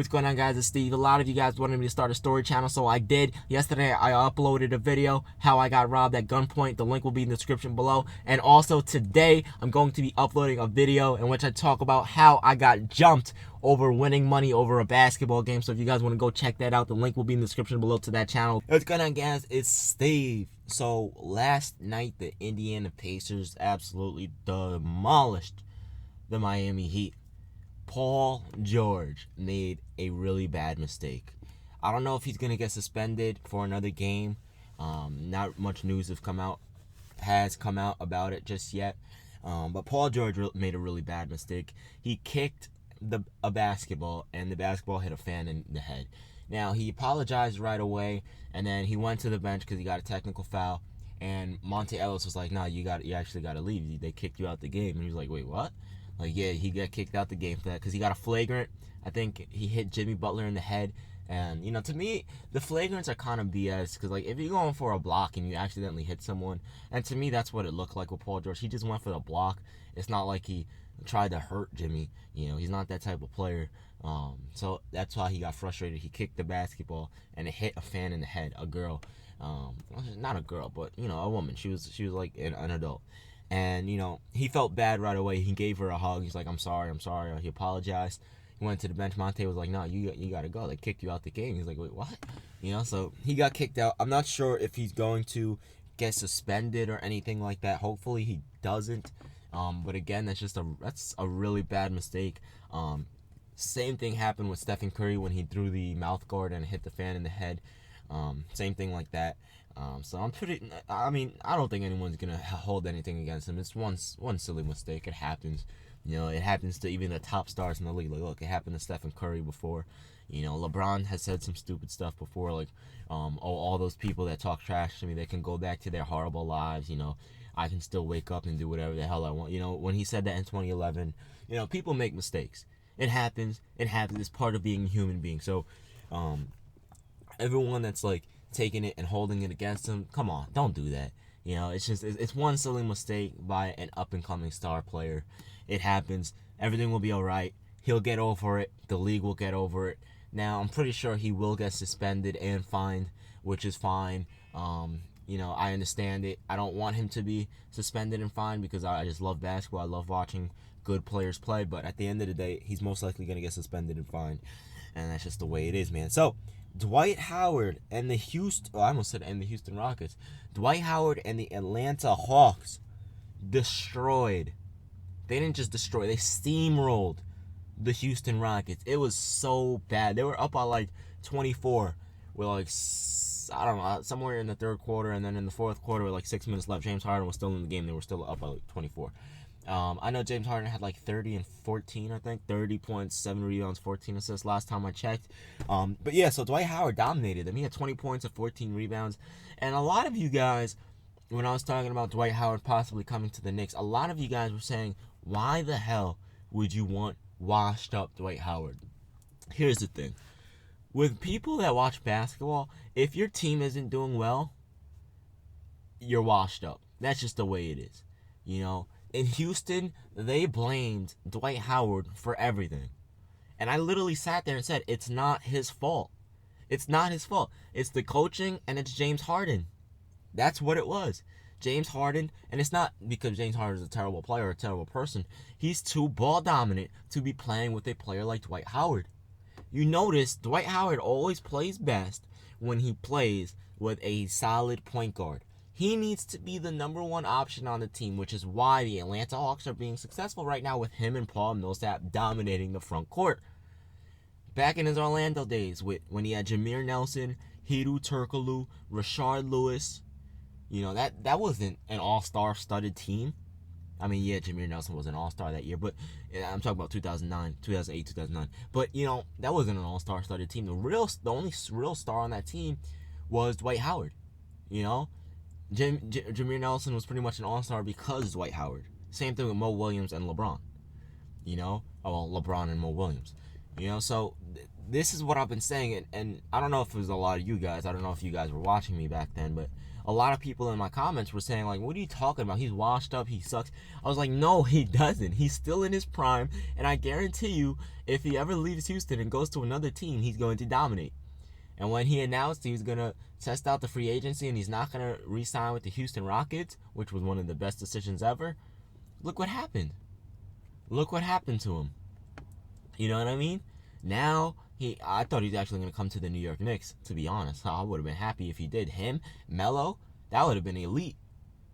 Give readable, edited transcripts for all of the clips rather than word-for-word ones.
What's going on, guys? It's Steve. A lot of you guys wanted me to start a story channel, so I did. Yesterday, I uploaded a video, how I got robbed at gunpoint. The link will be in the description below. And also today, I'm going to be uploading a video in which I talk about how I got jumped over winning money over a basketball game. So if you guys want to go check that out, the link will be in the description below to that channel. What's going on, guys? It's Steve. So last night, the Indiana Pacers absolutely demolished the Miami Heat. Paul George made a really bad mistake. I don't know if he's going to get suspended for another game. Not much news has come out about it just yet. But Paul George made a really bad mistake. He kicked a basketball, and the basketball hit a fan in the head. Now, he apologized right away, and then he went to the bench because he got a technical foul. And Monte Ellis was like, "No, you actually got to leave. They kicked you out the game." And he was like, "Wait, what?" Like, yeah, he got kicked out the game for that because he got a flagrant. I think he hit Jimmy Butler in the head. And, you know, to me, the flagrants are kind of BS because, like, if you're going for a block and you accidentally hit someone, and to me, that's what it looked like with Paul George. He just went for the block. It's not like he tried to hurt Jimmy. You know, he's not that type of player. So that's why he got frustrated. He kicked the basketball, and it hit a fan in the head, a girl. Not a girl, but, you know, a woman. She was like an adult. And, you know, he felt bad right away. He gave her a hug. He's like, I'm sorry. He apologized. He went to the bench. Monte was like, "No, you got to go. They kicked you out the game." He's like, "Wait, what?" You know, so he got kicked out. I'm not sure if he's going to get suspended or anything like that. Hopefully he doesn't. But again, that's a really bad mistake. Same thing happened with Stephen Curry when he threw the mouth guard and hit the fan in the head. Same thing like that. So I don't think anyone's going to hold anything against him. It's one silly mistake. It happens. You know, it happens to even the top stars in the league. Like, look, it happened to Stephen Curry before. You know, LeBron has said some stupid stuff before. Like, all those people that talk trash to me, they can go back to their horrible lives. You know, I can still wake up and do whatever the hell I want. You know, when he said that in 2011, you know, people make mistakes. It happens. It's part of being a human being. So, everyone that's, like, taking it and holding it against him, come on, don't do that. You know, it's one silly mistake by an up-and-coming star player. It happens. Everything will be all right. He'll get over it. The league will get over it. Now, I'm pretty sure he will get suspended and fined, which is fine. You know, I understand it. I don't want him to be suspended and fined because I just love basketball. I love watching good players play. But at the end of the day, he's most likely going to get suspended and fined. And that's just the way it is, man. So, Dwight Howard and the Houston Rockets. Dwight Howard and the Atlanta Hawks destroyed. They didn't just destroy, they steamrolled the Houston Rockets. It was so bad. They were up by like 24 with like, I don't know, somewhere in the third quarter, and then in the fourth quarter with like 6 minutes left. James Harden was still in the game. They were still up by like 24. I know James Harden had like 30 and 14, I think. 30 points, 7 rebounds, 14 assists last time I checked. But yeah, so Dwight Howard dominated them. He had 20 points and 14 rebounds. And a lot of you guys, when I was talking about Dwight Howard possibly coming to the Knicks, a lot of you guys were saying, why the hell would you want washed up Dwight Howard? Here's the thing. With people that watch basketball, if your team isn't doing well, you're washed up. That's just the way it is. You know, in Houston, they blamed Dwight Howard for everything. And I literally sat there and said, it's not his fault. It's not his fault. It's the coaching, and it's James Harden. That's what it was. James Harden, and it's not because James Harden is a terrible player or a terrible person. He's too ball dominant to be playing with a player like Dwight Howard. You notice Dwight Howard always plays best when he plays with a solid point guard. He needs to be the number one option on the team, which is why the Atlanta Hawks are being successful right now with him and Paul Millsap dominating the front court. Back in his Orlando days, when he had Jameer Nelson, Hedo Turkoglu, Rashard Lewis, you know, that wasn't an all-star studded team. I mean, yeah, Jameer Nelson was an all-star that year, but I'm talking about 2008, 2009. But, you know, that wasn't an all-star studded team. The only real star on that team was Dwight Howard. You know, Jameer Nelson was pretty much an all-star because Dwight Howard. Same thing with Mo Williams and LeBron. You know, LeBron and Mo Williams. You know, so this is what I've been saying, and I don't know if it was a lot of you guys. I don't know if you guys were watching me back then, but a lot of people in my comments were saying, like, what are you talking about? He's washed up. He sucks. I was like, no, he doesn't. He's still in his prime, and I guarantee you, if he ever leaves Houston and goes to another team, he's going to dominate. And when he announced he was going to test out the free agency and he's not going to re-sign with the Houston Rockets, which was one of the best decisions ever, look what happened. Look what happened to him. You know what I mean? Now, I thought he was actually going to come to the New York Knicks, to be honest. I would have been happy if he did. Him, Melo, that would have been elite.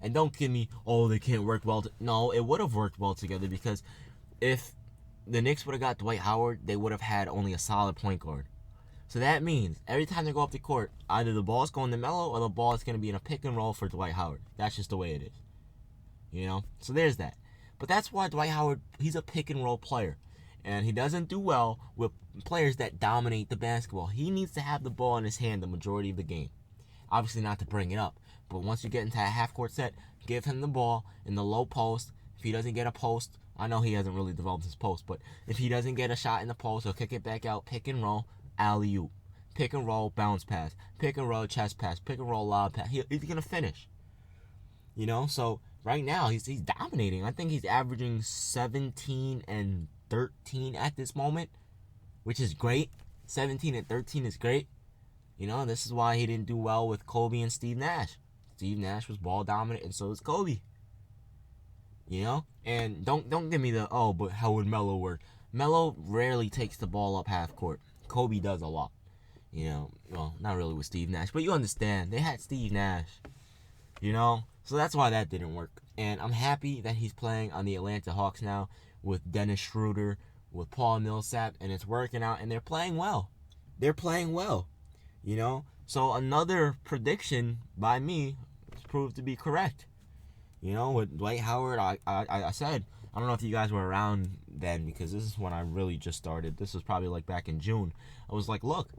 And don't give me, oh, they can't work well. No, it would have worked well together, because if the Knicks would have got Dwight Howard, they would have had only a solid point guard. So that means every time they go up the court, either the ball's going to Melo or the ball is going to be in a pick and roll for Dwight Howard. That's just the way it is. You know? So there's that. But that's why Dwight Howard, he's a pick and roll player. And he doesn't do well with players that dominate the basketball. He needs to have the ball in his hand the majority of the game. Obviously not to bring it up. But once you get into a half-court set, give him the ball in the low post. If he doesn't get a post, I know he hasn't really developed his post, but if he doesn't get a shot in the post, he'll kick it back out, pick and roll, alley-oop. Pick and roll, bounce pass. Pick and roll, chest pass. Pick and roll, lob pass. He's going to finish. You know, so right now he's dominating. I think he's averaging 17 and 13 at this moment, which is great. 17 and 13 is great. You know, this is why he didn't do well with Kobe and Steve Nash. Steve Nash was ball dominant, and so is Kobe. You know? And don't give me the, oh, but how would Melo work? Melo rarely takes the ball up half court. Kobe does a lot. You know, well, not really with Steve Nash, but you understand. They had Steve Nash, you know? So that's why that didn't work. And I'm happy that he's playing on the Atlanta Hawks now with Dennis Schroeder, with Paul Millsap, and it's working out, and they're playing well. They're playing well, you know? So another prediction by me proved to be correct. You know, with Dwight Howard, I said, I don't know if you guys were around then, because this is when I really just started. This was probably like back in June. I was like, look,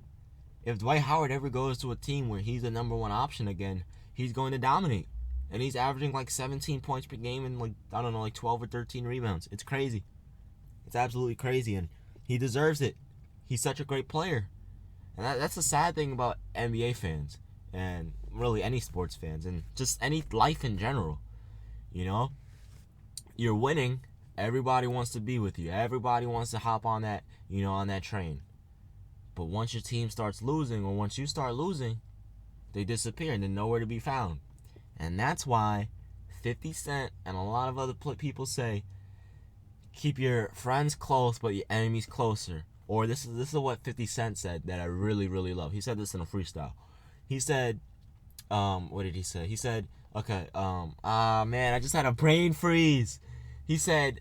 if Dwight Howard ever goes to a team where he's the number one option again, he's going to dominate. And he's averaging like 17 points per game and like, I don't know, like 12 or 13 rebounds. It's crazy. It's absolutely crazy. And he deserves it. He's such a great player. And that's the sad thing about NBA fans. And really any sports fans. And just any life in general. You know? You're winning. Everybody wants to be with you. Everybody wants to hop on that, you know, on that train. But once your team starts losing, or once you start losing, they disappear and they're nowhere to be found. And that's why 50 Cent and a lot of other people say, keep your friends close, but your enemies closer. Or this is what 50 Cent said that I really, really love. He said this in a freestyle. He said, what did he say? He said, okay, man, I just had a brain freeze. He said,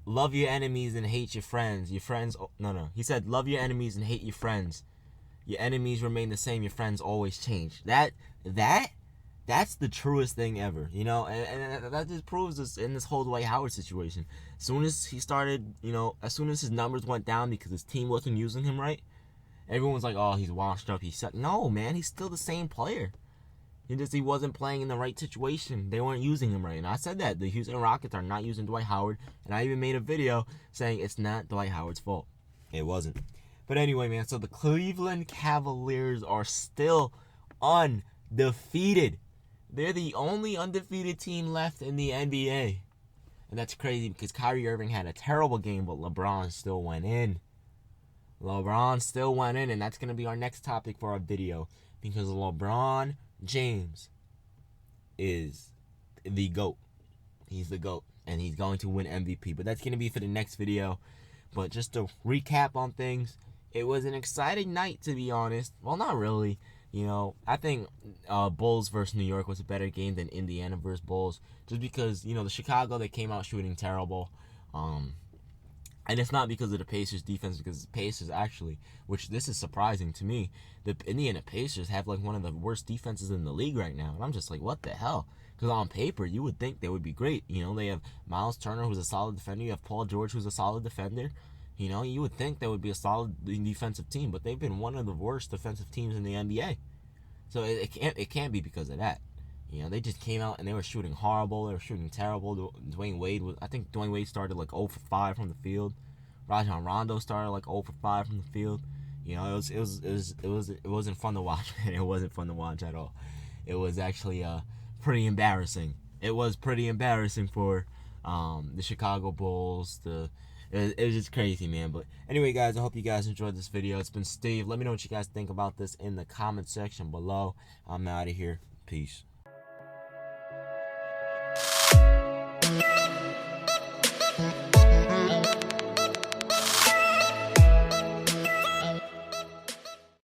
love your enemies and hate your friends. Your friends, no. He said, love your enemies and hate your friends. Your enemies remain the same. Your friends always change. That's the truest thing ever, you know? And that just proves this in this whole Dwight Howard situation. As soon as he started, you know, as soon as his numbers went down because his team wasn't using him right, everyone's like, oh, he's washed up. He's sucked. No, man, he's still the same player. He wasn't playing in the right situation. They weren't using him right. And I said that. The Houston Rockets are not using Dwight Howard. And I even made a video saying it's not Dwight Howard's fault. It wasn't. But anyway, man, so the Cleveland Cavaliers are still undefeated. They're the only undefeated team left in the NBA. And that's crazy because Kyrie Irving had a terrible game, but LeBron still went in. And that's going to be our next topic for our video. Because LeBron James is the GOAT. He's the GOAT. And he's going to win MVP. But that's going to be for the next video. But just to recap on things, it was an exciting night, to be honest. Well, not really. You know, I think Bulls versus New York was a better game than Indiana versus Bulls. Just because, you know, the Chicago, they came out shooting terrible. And it's not because of the Pacers' defense, because the Pacers actually, which this is surprising to me, the Indiana Pacers have like one of the worst defenses in the league right now. And I'm just like, what the hell? Because on paper, you would think they would be great. You know, they have Miles Turner, who's a solid defender. You have Paul George, who's a solid defender. You know, you would think they would be a solid defensive team, but they've been one of the worst defensive teams in the NBA. So it can't be because of that. You know, they just came out and they were shooting horrible. They were shooting terrible. Dwyane Wade started like 0 for 5 from the field. Rajon Rondo started like 0 for 5 from the field. You know, it wasn't fun to watch, man. It wasn't fun to watch at all. It was actually pretty embarrassing. It was pretty embarrassing for the Chicago Bulls. It was just crazy, man. But anyway, guys, I hope you guys enjoyed this video. It's been Steve. Let me know what you guys think about this in the comment section below. I'm out of here. Peace.